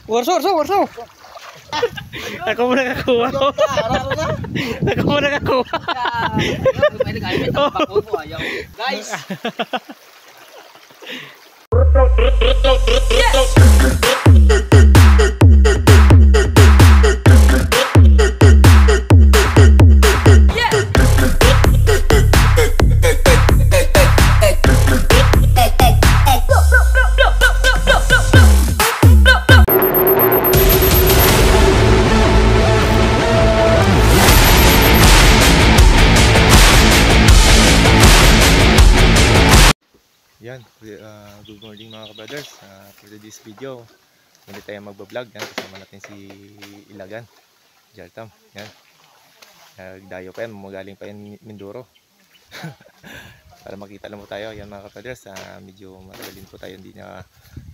Warso. Ako mo nakakuha. Ako mo nakakuha. Guys. Yan, good morning mga kabrothers. For this video, hindi tayo magbablog. Yan, kasama natin si Ilagan, Jaltam. Yan, nagdayo pa yan, magaling pa yan Mindoro. Para makita lang po tayo. Yan mga kabrothers, medyo matagalin po tayo hindi na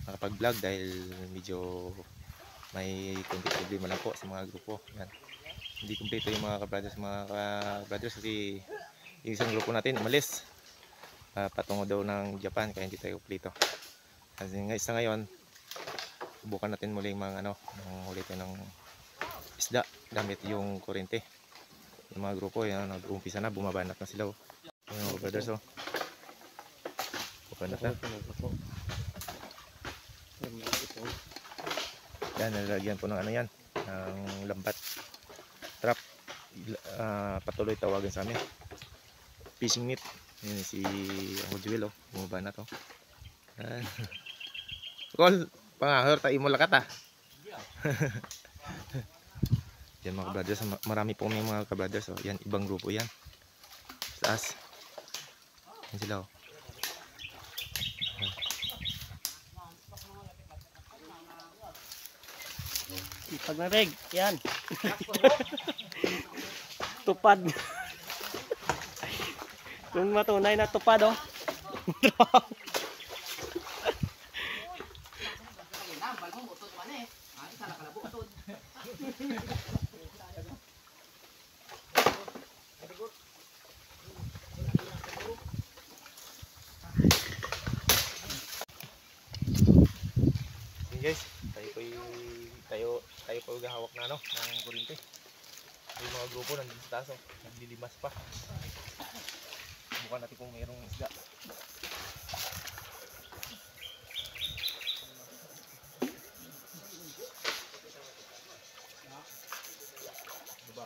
makapag-vlog dahil medyo may konti problema lang po sa mga grupo. Yan, hindi kompleto yung mga kabrothers kasi yung isang grupo natin umalis. Patungo daw ng Japan kaya hindi tayo kumpleto. Kasi sa ngayon subukan natin muli mga ulitin ng isda gamit yung kuryente. Yung mga grupo yan nag-uumpisa na, bumabanat na sila. Yung mga brothers bumabanat na. Yan, nalagyan po ng yan ng lambat trap. Patuloy tawagan sa amin fishing net. Yan si Joel, bumaba na to. Kol, pangahor tayo mo lakat Yan mga kabrothers, marami po may mga kabrothers. Yan, ibang grupo yan. Taas. Yan sila Pag nabig, yan. Tupad. Kung matunay na tupad guys, tayo po gahawak na ng kuryente. Yung mga grupo nandito sa taas, naglilimas pa. Bukan natin kung mayroong isda. Diba?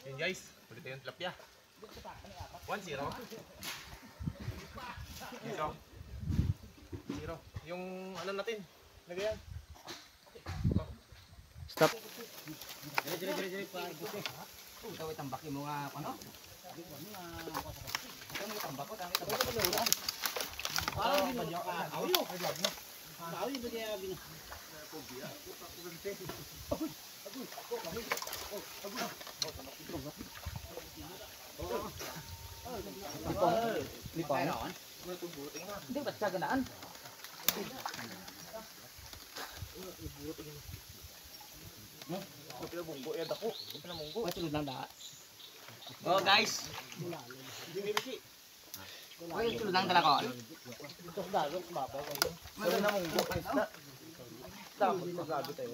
Yun guys, ulit yung tilapia. 1-0. 0. Yung natin, lagayan. Stop. Dire pa gusto. Ikaw itambaki mo nga ano? Ikaw mo tambako, Lipang. Hindi ba't siya ganaan? Oh guys. Oy, ito lang dala ko. Wala na mong bukas na. Tapos magabi tayo.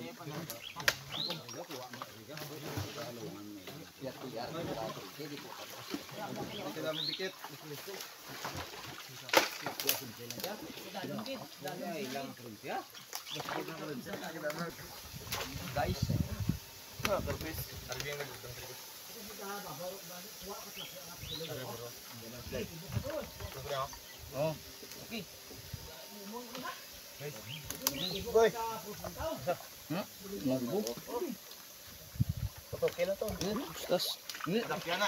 Dikit. Guys. Oh, okay. Boy. Okay lang to. Tapos, Lapya na.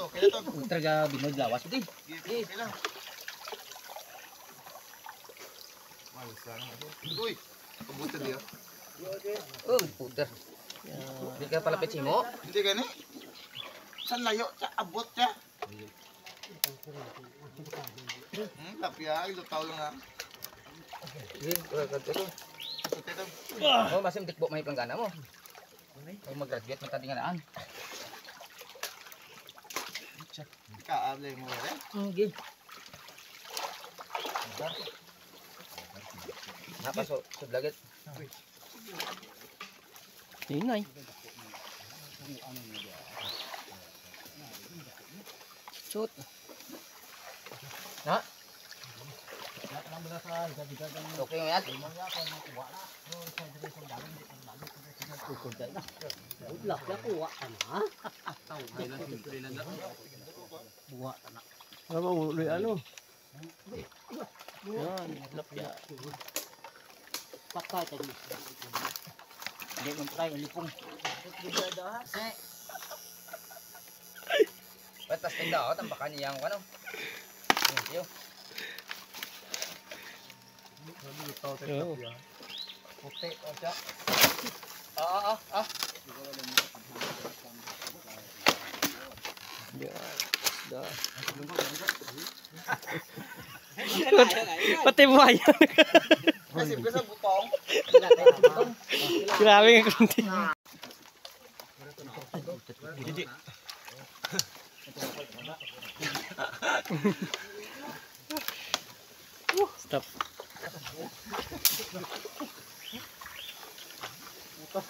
Okay lang to. talaga binod lawas din. Okay lang. Uy, kabutan niya. Oh, puter. Di ka palapit si mo. Hindi gani? Saan layo? Abot siya. Tapia, ilutaw lang ha. Sige, ito. Oh, masim tikbo may panggana mo. Oh, mag-graduate mo tadi nga naan. Kaable mo rin. Sige. Napaso, sudlaget. Ingay. Shoot. Na? Okay mo yan? Ano ba ulit ano? Yan, lapya. Hindi mo try, alipong. Patas tinda ako, tambakan niya ang ano. Thank you. Puti, o siya. Pati buhayan. Kasi sa butong. Grabe nga kunti. Stop.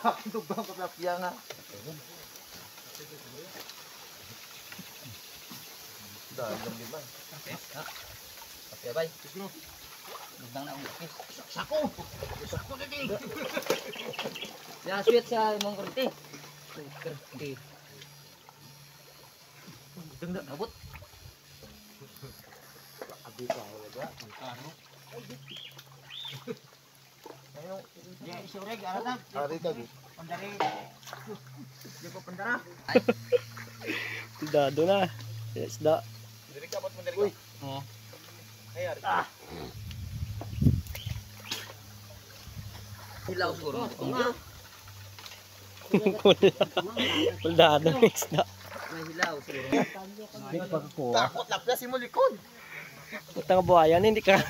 Ito ba ang kapapya nga? Dahil lang di ba? Kapya bay. Nagdang na ang ukis. Sako! Sako na din! Ya, sweet sa imong kurti. Kurti. Dang abot. Abi ka wala ba? Ano? Ayo, ya isureg arata. Ari ka. Pandari. Di ko pandara. Dado na. Isda. Diri ka, ba't mo diri ka? Oo. Ay, ari. Hilaw siguro. Dado ng isda. May hilaw siguro. Hindi pa kakuha. Takot lapya si mo likod. Utang buhayan, hindi ka.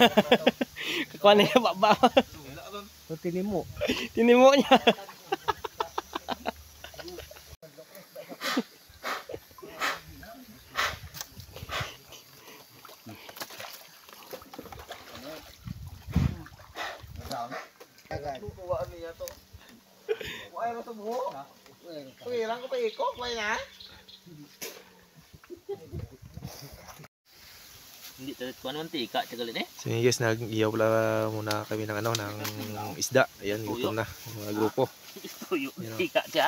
Kakuha na yung baba. Tinimo. Tinimo niya. Kukuhaan niya to. Kuha mo to buho. Pagirang ko pa ikot, kuha na. Hindi talit ko naman tika. Tagalin eh. So yun guys, nag-iyaw pala muna kami ng ano, ng isda. Ayan, gutom na yung mga grupo. Tuyo. Tika siya.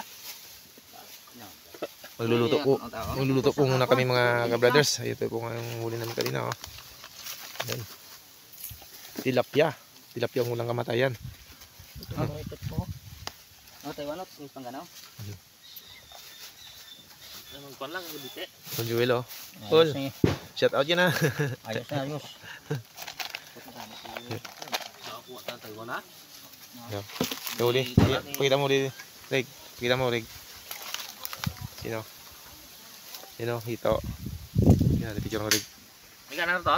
Magluluto po muna kami mga ka-brothers. Ito po nga yung huli namin kanina. Oh. Ayan. Tilapia. Tilapia ang ulang kamatayan. Ito po. Oh, Taiwan at may pangganaw. Kuan lang gudite. Con Joel oh. Cool. Shout out yun ah. Ayos na, ayos. Nakakuha tayo Taiwan ha. Huli. Pakita mo ulit. Rig. Pakita mo Rig. Sino? Sino? Hito. Yan, picture mo Rig. May ka na ito?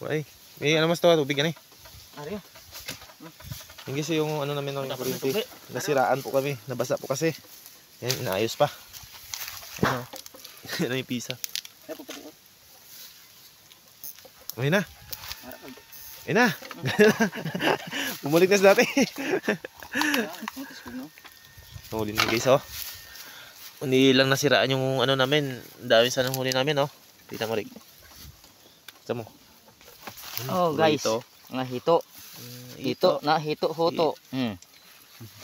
Ay, may ano mas to, tubig yan eh. Ariyo. Yung kasi yung ano namin ng kuryente. Nasiraan po kami. Nabasa po kasi. Yan, inaayos pa. Ano? Ano yung pisa? Ayun na. Ayun na. Bumalik na sa dati. Huli na guys oh. Hindi lang nasiraan yung ano namin. Dami sa nang huli namin oh. Tignan mo Rig. Tignan mo. Oh guys, Ito. mga hito. Hito na hito hoto.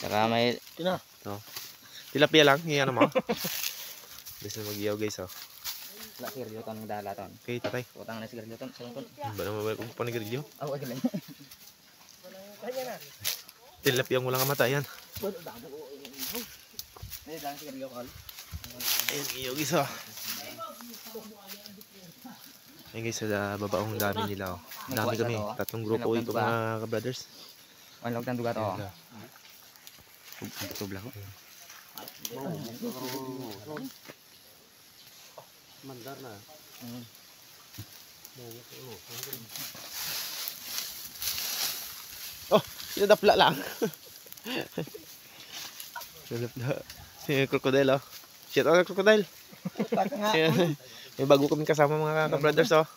Saka may Tilapia lang. Yan ano mo. Guys na mag-iyaw guys oh. lakir ton dala ton. Okay, tatay. Utang na sigarilyo ton, salon ton. Ba naman ba kung panigrilyo? Oh, okay lang. Tilapia ang walang kamatayan. Ay, dang sigarilyo kal. Ayun, iyo guys oh. Ayun guys, sa babaong dami nila oh. Dami kami, tatlong grupo ito mga ka-brothers. Manlog ng duga to. Tubla ko. Mandar na. Oh, sinadapla lang. Sinadapla. Si crocodile, oh. Shit, oh, crocodile. Taka nga. May bago kami kasama mga ka-brothers, oh.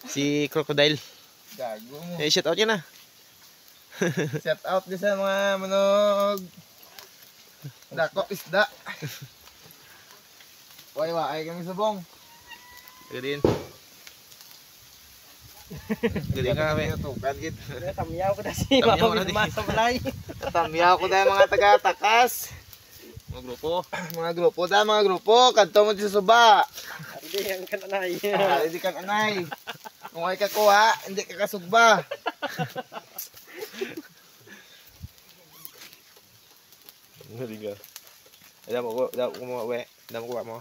Si crocodile. Gago mo. Eh, shout out yun, ah. Shout out din sa mga manog. Dako isda. Way kami subong. Gadiin. Gadiin ka kami. Tukan gid. Tamyaw ko na si Tamyaw Mama na di. Bilma sa balay. Tamya ko dahil mga taga-takas. Mga grupo. Mga grupo. Kadto mo di sa suba. Hindi, ang kananay. Hindi kang anay. Kung ay kakuha, hindi ka kasugba. Hindi ka. Alam mo mo, we. Alam mo kuha mo.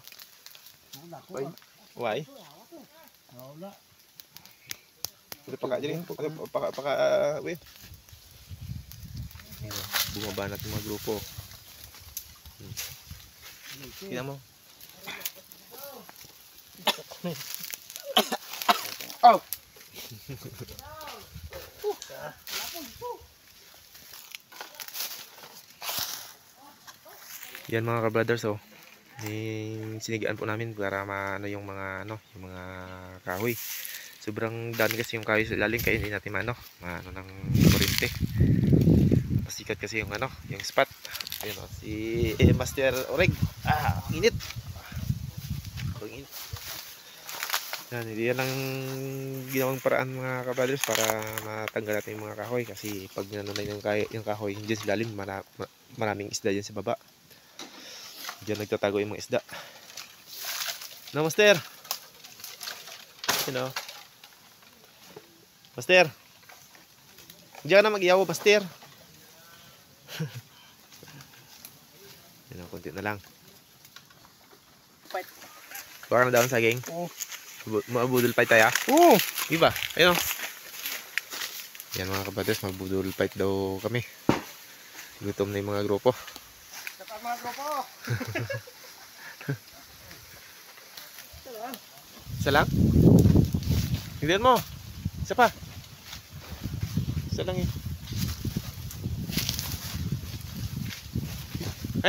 Uy. Why? Wala. Pwede paka dyan. Paka, we. Bumaba natin mga grupo. Kita mo. Oh. Yan mga ka-brothers, oh. Sinigaan po namin para maano yung mga kahoy. Sobrang dami kasi yung kahoy sa ilalim kaya hindi natin maano ng kurente. Pasikat kasi yung yung spot. Ayun, oh, si Master Oreg. Init. Ang init. Yan ang ginawang paraan mga ka-brothers para matanggal natin yung mga kahoy kasi pag nanunay yung kahoy diyan sa ilalim maraming isda diyan sa baba. Diyan nagtatago yung mga isda. No, Master? You know? Master? Diyan na mag-iyaw, Master. Yan, konti na lang. Fight. Baka na daw ang saging. Oo. Mabudol fight tayo. Oo! Iba, ayun. Yan mga kabates, mabudol fight daw kami. Gutom na yung mga grupo. Mga grupo. Isa lang? Tignan mo. Isa pa. Isa lang eh.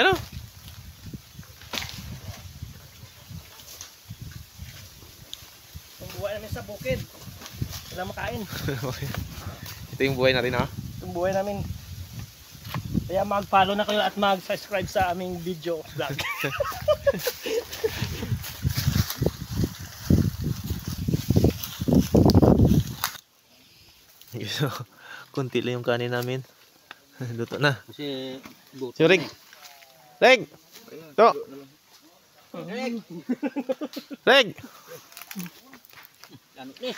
Ano? Ang buhay namin sa bukid. Wala makain. Ito yung buhay natin, ha? Ang buhay namin. Kaya mag-follow na kayo at mag-subscribe sa aming video vlog. So, kunti lang yung kanin namin. Luto na. Kasi Si Reg! Reg! To! Reg! ano ni?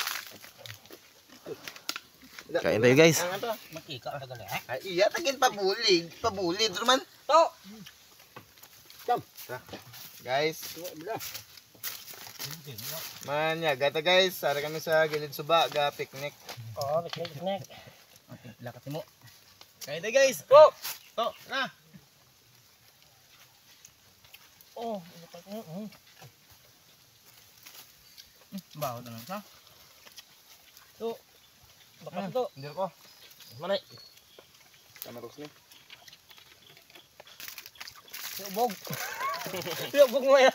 Kain tayo guys. Makika tagal eh. Ay, iya tagin pabuli. Pabuli naman. To. Guys. Man, ya, gata guys. Sara kami sa gilid suba, ga picnic. Oo, picnic. Lakat mo. Kain tayo guys. Oh! To, na. Oh, Baho na lang sa. to. Baka to. Hindi ko. Manay. Kamaros ni. Siubog. Siubog mo yan.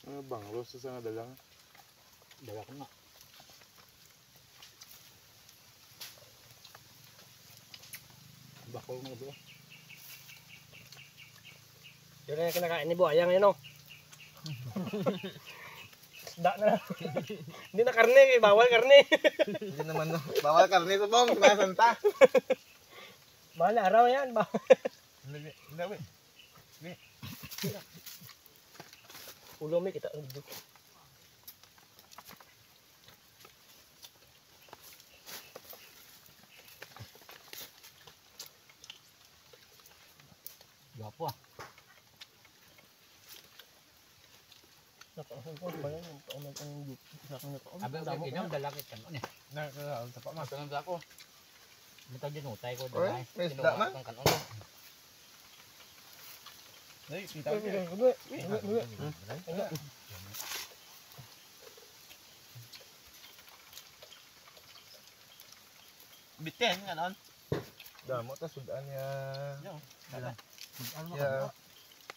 Ano bang? Rosa sa nadalang? Dala ko na. Bakol mo ba? Yun na yung kinakain ni Buhayang yun, oh. Isda na. Hindi na karne, bawal karne. Hindi naman no. Bawal karne ito bong. Kinasanta. Mahal na araw yan. Hindi, wait. Ulo may kita. Gwapo ah. Sa taon ko ba yan? Ang taon ng isa kang taon. Abi ko kinyo dalakit kan ni. Sa pa Mas nang ako. Mita din utay ko Oy, dalay. may isda man. Kan kanon. Ay, kita ko. Biten ganon. Damo ta sudan ya. Ano Ya. ka?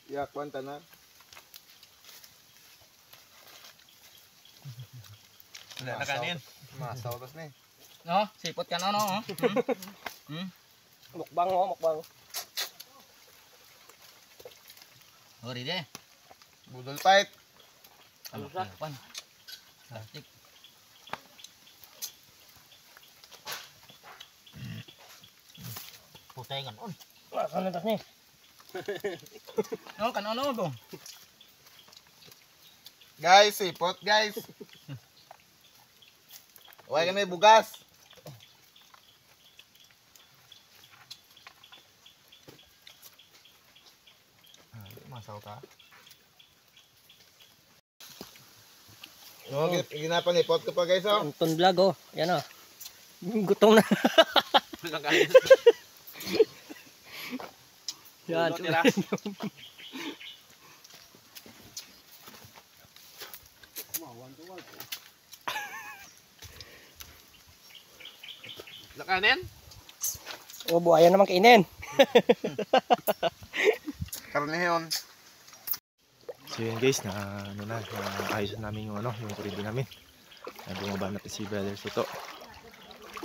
Ya kwanta na. Wala na kanin. Masaw tas ni. No, sipot ka no no. Mukbang ho, mukbang. Ori de. Budol fight. Ano sa? Pan. Plastic. Putay kan on. Ano tas ni? No, kan ano to? Guys, sipot guys. Huwag ka na bugas. Masaw ka. No, ginapanipot ko pa guys oh. Anton vlog oh. Yan oh. Gutom na. Yan. Nakanin? O, buhaya naman kainin. Karnehon. So yun guys, na ano na, ayos namin yung ano, yung kurindi namin. Na bumaba na si Brother Soto.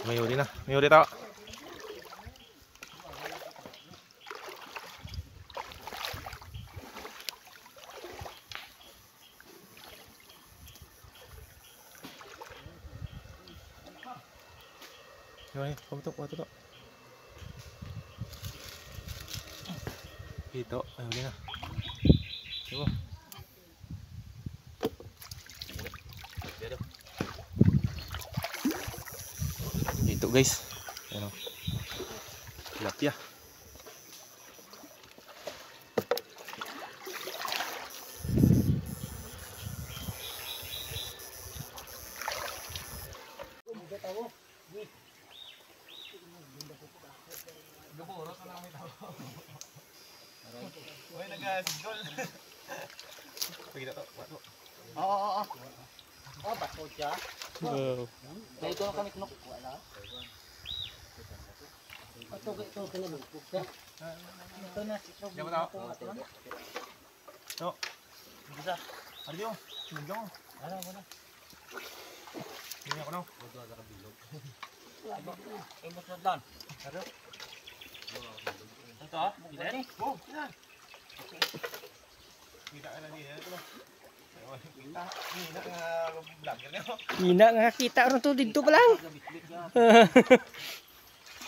May uli na, may uli tao. Yun, pumutok, pumutok. Dito, may uli na. Diba? Dito guys. Ano? Tilapia. Uy, nag-sigol. Pagkita to, bato. Oo. Oh, bato siya. Wow. Dito na kami kinuk. Wala. Ito kinulugpog ka. Ito na. Diyan mo tao. To. Bisa. Arjo, sumugong. Wala. Hindi ako no. Imot na dan. Ito ah. Gila. Go, yan. Kita ka na din. Ito ba? Kita. Hina nga vlogger na. Hina nga kita ron to dito pa lang.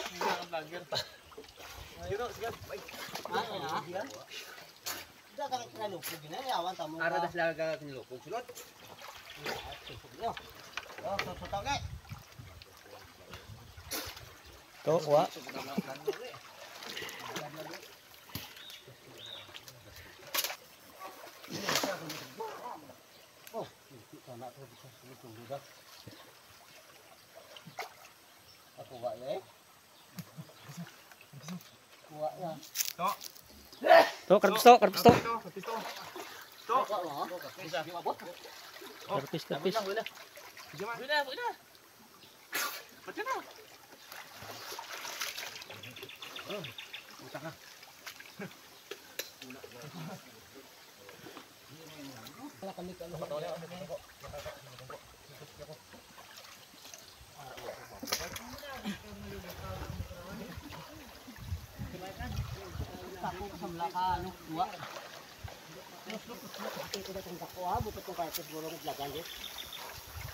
Hina nga vlogger pa. Ayun, sige. Bye. Ara das laga kinulugpog sulod. To, wa. To, karpis to. Kapis to. Karpis.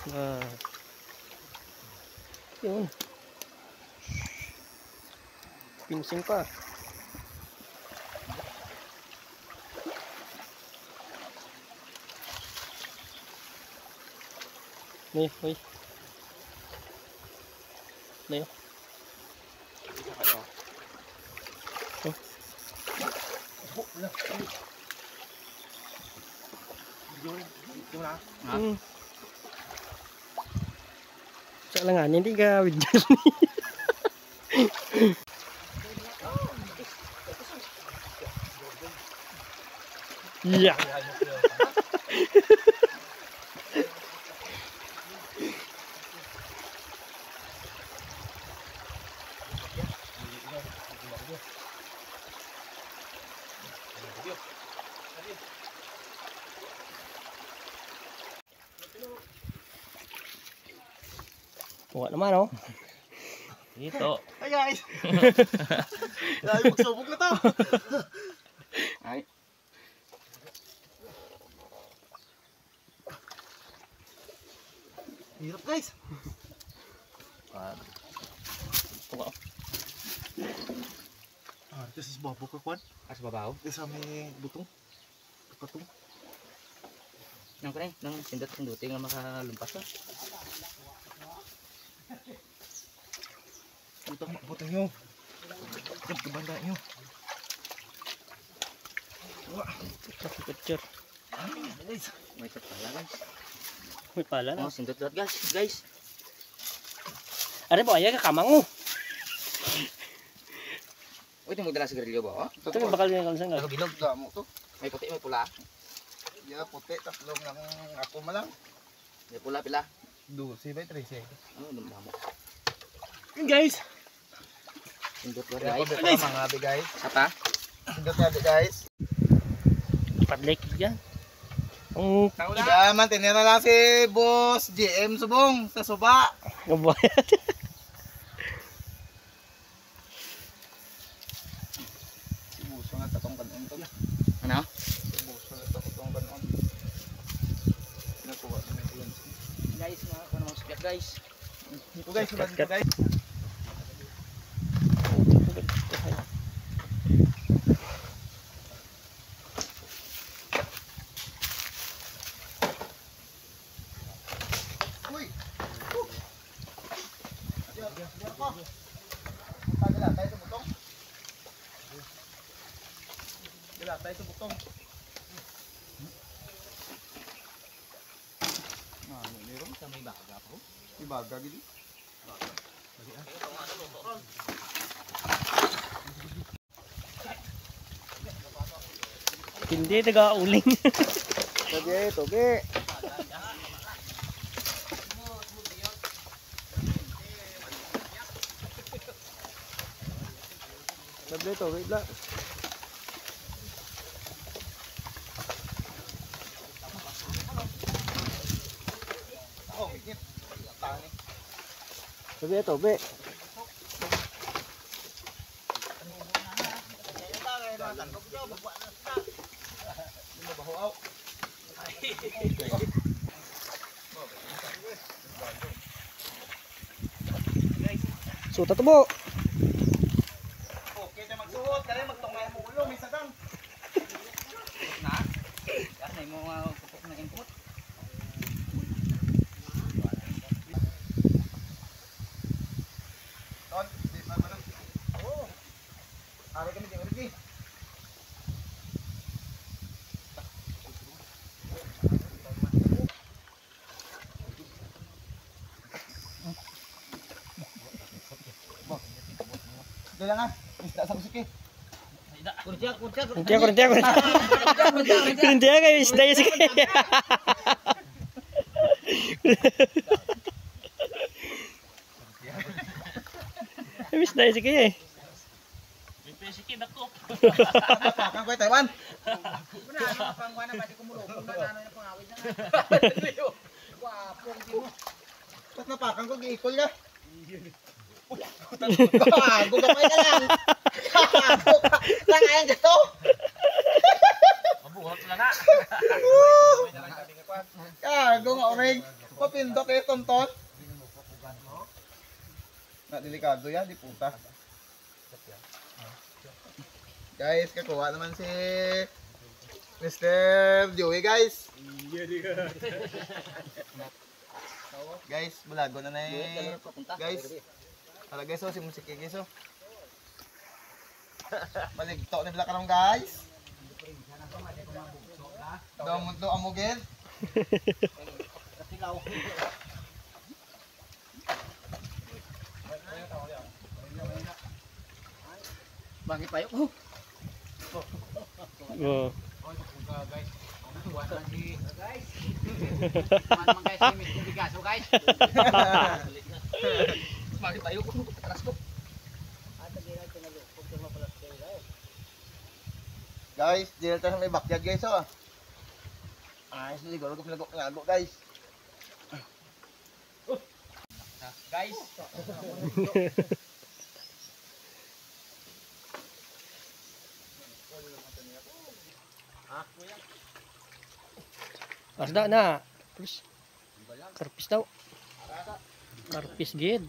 Ah. Yun. Pinsing pa. Nih, wih. Nih. Ito na. Hmm. Sa langan, hindi ka video ni. Yeah. Kuha naman oh. Dito. Ay guys! Ay, magsubok na to! Ay. Hirap guys! Tuwa. Ito si Bobo ka kwan. As babaw. Ito sa may butong. Patong. Nang kare, nang sindot-sinduti nga makalumpas ka. Butong nyo. Yan, kabanda nyo. Picture. Guys! May pala guys. May pala na. Oh, sindot guys. Guys. Are ba ay kakamang mo. Uy, ito magdala sigarilyo ba? Oh? Ito may bakal din kalsang Ako bilog. Damo to. May puti, may pula. Ya, puti. Tatlong ng ako malang. May pula pila. 12 by 13. Oh, damo. guys. Sindot Kaya guys. pa mga abi guys. Sapa? Sindot abi guys. Padlek yan. Ang Kaya mantinira lang si Boss GM Subong sa suba. gabuhat. Si Buso na tatong kanon to. Ano? Si Buso na tatong kanon. Nakuha na yun. Guys, mga ako namang spot guys. Ito guys, sulat dito guys. Uy! Diyan ako. Tagala tayo sa butong. Gila tayo sa butong. Meron sa may baga po. Ibaga gini. Hindi taga-uling. Toge, toge. Sabi ito, wait lang. Oh, wait. Tani. Sabi ito, be. Suta to mo. Okay, tayo magsuot. Kaya magtungay mo ulo, may sadang. Na? Kasi mo kupok na input. Ton, di ba ba? Oo. Ari kami di origi. Dala nga, isda sa musiki. Kurja. Kurintiya kayo, isda yun sige. Isda yun sige eh. Pakan ko Taiwan. Ba't napakan ko giikol ka? Gago ka pa ka lang. Gago ka. Langayan ka to. Mabuhat lang nga. Gago nga orig. Papindot eh tonton. Na delikado yan, di puta. Guys, kakuha naman si Mr. Joey guys. Guys, bulago na guys. Hala guys, oh, si musiki guys, oh. Maligto na bila karong guys. Daw mo to amugin. Bakit pa yun? Oh. Bakit tayo? Aras ko. Guys, dito tayo sa may backyard guys oh. Ay, siguro ko pinago guys. Guys. Asda na. Terus karpis daw. Karpis gid.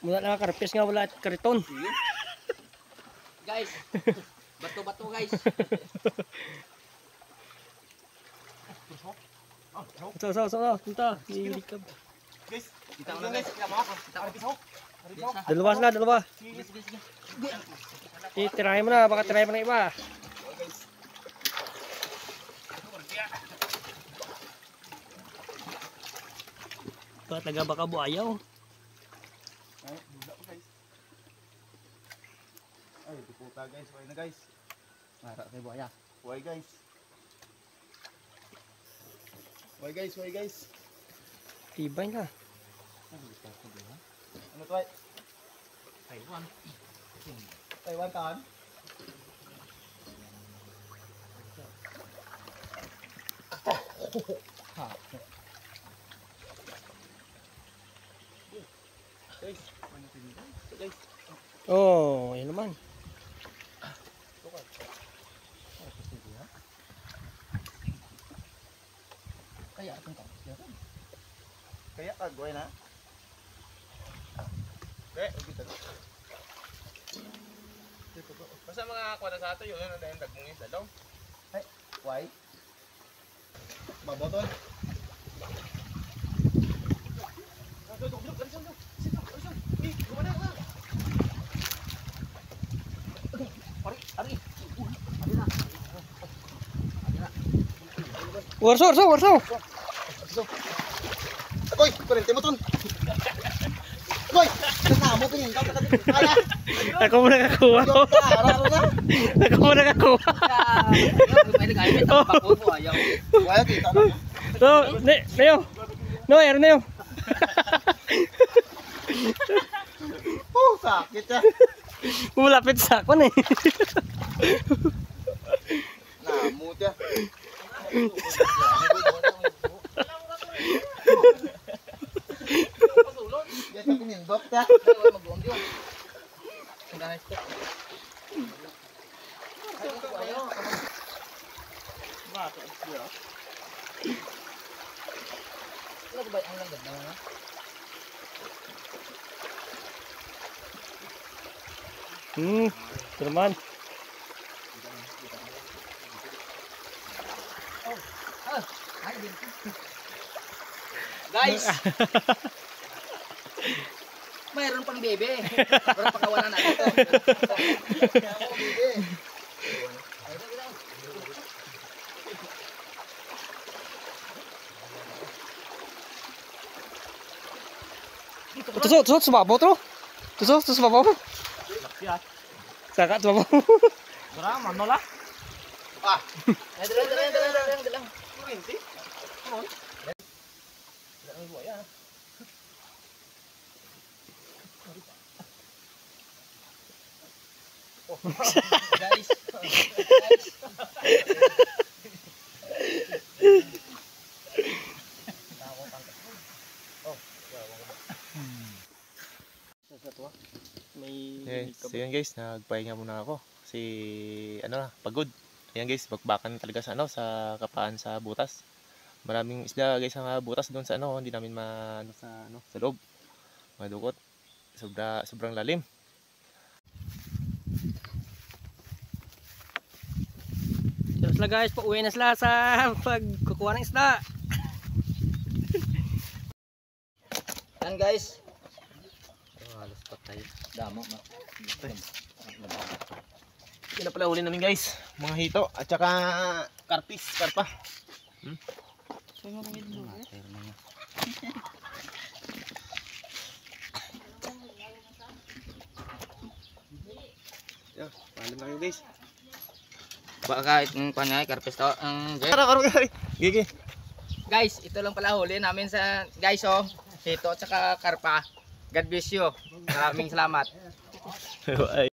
Mula na karpis nga wala at kariton. Guys. Bato-bato guys. So, punta. Ilikab. Guys, Kita mo na guys. Kita mo ako. Kita ko. Dalawa sila, dalawa. Sige, sige, sige. Tirahin mo na, baka tirahin mo na iba. Taga baka buayaw. Ay, bula ko guys. Ay, puputa guys, why na guys. Mara kay buaya. Why guys? Why guys, why guys? Tibay na. Ano to ay? Taiwan. Taiwan taan? Guys, ano tingin guys? Oh, yun naman. Kaya atong ka. Kaya kagawin na? Eh, kita na. Basta mga kuha na sa ato yun, ano na yung dagmong yung dalaw. Why? Babotol? Warso. Akoy, kurente mo ton. Akoy, kasama ko yun. Kaya, Ako mo nakakuha. yung kaararo na. Ako mo nakakuha. Pwede kayo may tapako po ayaw. Wala, kita na. So, Neo. No, air Neo. Sakit ya. Mulapit sa ako na eh. Namut ya. Ya, tapi nindot ya. Mag-uong diyon. Sundahan ito. Ano ba ang langgam na? Ito naman. Guys! Mayroon pang bebe. Para pakawalan natin ito. Tusok, sumabaw to. Tusok, sumabaw. Saka, sumabaw. Ah, Dalang. Guys. May Okay, so yun guys, nagpahinga muna ako. Kasi, ano na, pagod. Ayan guys, bakbakan talaga sa ano, sa kapaan sa butas. Maraming isda guys sa butas doon sa ano, hindi namin sa loob. Madukot. Sobrang lalim. Tapos na guys, pauwi na sila sa pagkukuha ng isda. Yan guys. Halos patay. Damo. Yan na pala huli namin guys. Mga hito at saka karpa. Yan, paalam na kayo guys. Baka kahit panay karpes to. Gigi. Guys, ito lang pala huli namin sa guys oh. Hito at saka karpa. God bless you. Maraming salamat. Ay.